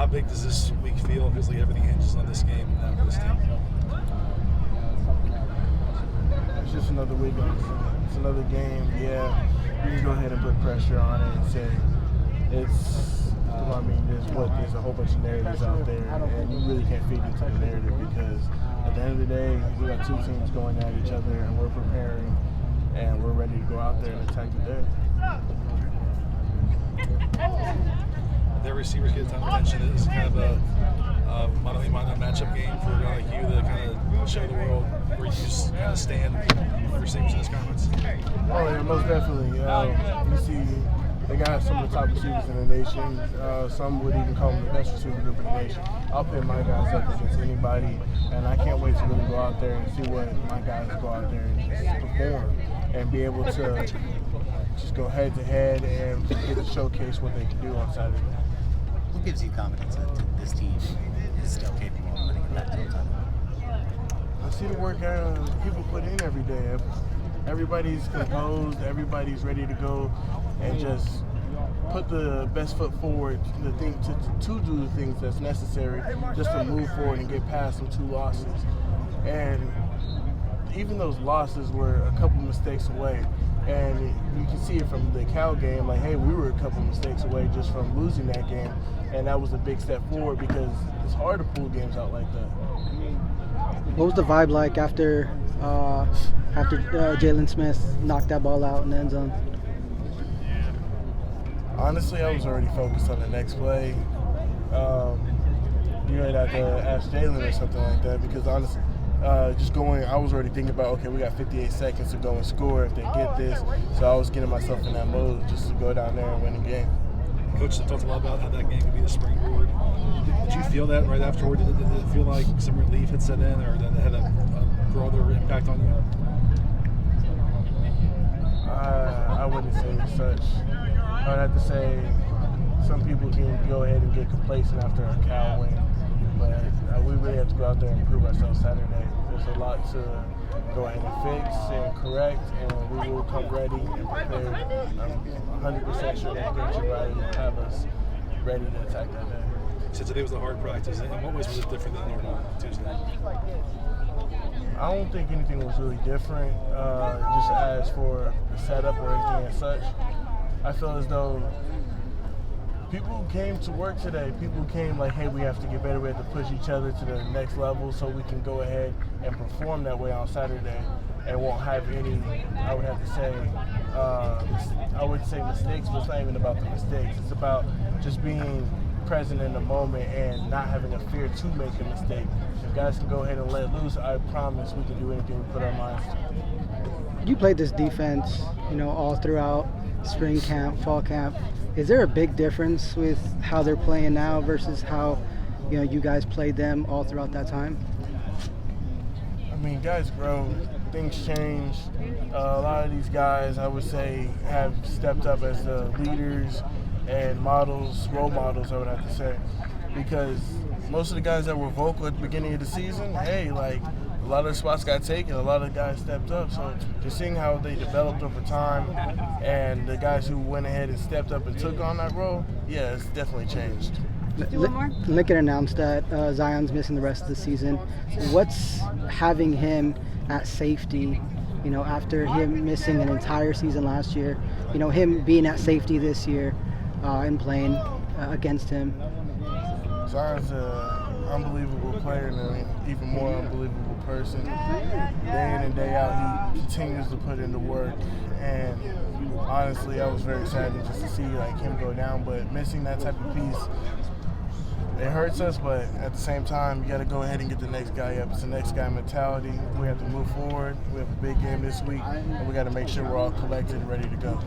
How big does this week feel? Because like everything hinges on this game now for this team. It's just another week. It's another game. Yeah, you can go ahead and put pressure on it and say it's. I mean, there's a whole bunch of narratives out there, and you really can't feed into the narrative because at the end of the day, we got two teams going at each other, and we're preparing, and we're ready to go out there and attack the day. Their receivers get a ton of attention. It's kind of a money-minded matchup game for a guy like you to kind of show the world where you just kind of stand with receivers in this conference. Oh, yeah, most definitely. You see, they got some of the top receivers in the nation. Some would even call them the best receiver group in the nation. I'll pit my guys up against anybody, and I can't wait to really go out there and see what my guys go out there and just perform and be able to just go head-to-head and get to showcase what they can do on Saturday. What gives you confidence that this team is still capable of winning a Pac-12 title? I see the work people put in every day. Everybody's composed, everybody's ready to go and just put the best foot forward to do the things that's necessary just to move forward and get past some 2 losses. And even those losses were a couple mistakes away. And you can see it from the Cal game, like, hey, we were a couple mistakes away just from losing that game. And that was a big step forward because it's hard to pull games out like that. What was the vibe like after Jalen Smith knocked that ball out in the end zone? Honestly, I was already focused on the next play. You would have to ask Jalen or something like that because honestly, I was already thinking about, okay, we got 58 seconds to go and score if they get this. So I was getting myself in that mode just to go down there and win the game. Coach talked a lot about how that game could be the springboard. Did you feel that right afterward? Did it feel like some relief had set in, or that it had a broader impact on you? I wouldn't say such. I would have to say some people can go ahead and get complacent after a Cal win, but we really have to go out there and prove ourselves Saturday. There's a lot to go ahead and fix and correct, and we will come ready and prepared. I'm 100% sure that Coach Riley will have us ready to attack that day. So today was a hard practice. In what ways was it different than normal Tuesday? I don't think anything was really different, just as for the setup or anything as such. I feel as though people came to work today. People came like, hey, we have to get better. We have to push each other to the next level so we can go ahead and perform that way on Saturday and won't have any, I would have to say, I would say mistakes, but it's not even about the mistakes. It's about just being present in the moment and not having a fear to make a mistake. If guys can go ahead and let loose, I promise we can do anything we put our minds to. You played this defense, all throughout spring camp, fall camp. Is there a big difference with how they're playing now versus how, you guys played them all throughout that time? I mean, guys grow, things change. A lot of these guys, I would say, have stepped up as the leaders and models, role models, I would have to say, because most of the guys that were vocal at the beginning of the season, hey, like, a lot of the spots got taken, a lot of the guys stepped up, so just seeing how they developed over time and the guys who went ahead and stepped up and took on that role, yeah, it's definitely changed. Lincoln announced that Zion's missing the rest of the season. What's having him at safety, after him missing an entire season last year, him being at safety this year and playing against him? Zion's an unbelievable player and an even more unbelievable person. Day in and day out, he continues to put in the work. And honestly, I was very excited just to see him go down. But missing that type of piece, it hurts us. But at the same time, you got to go ahead and get the next guy up. It's the next guy mentality. We have to move forward. We have a big game this week, and we got to make sure we're all collected and ready to go.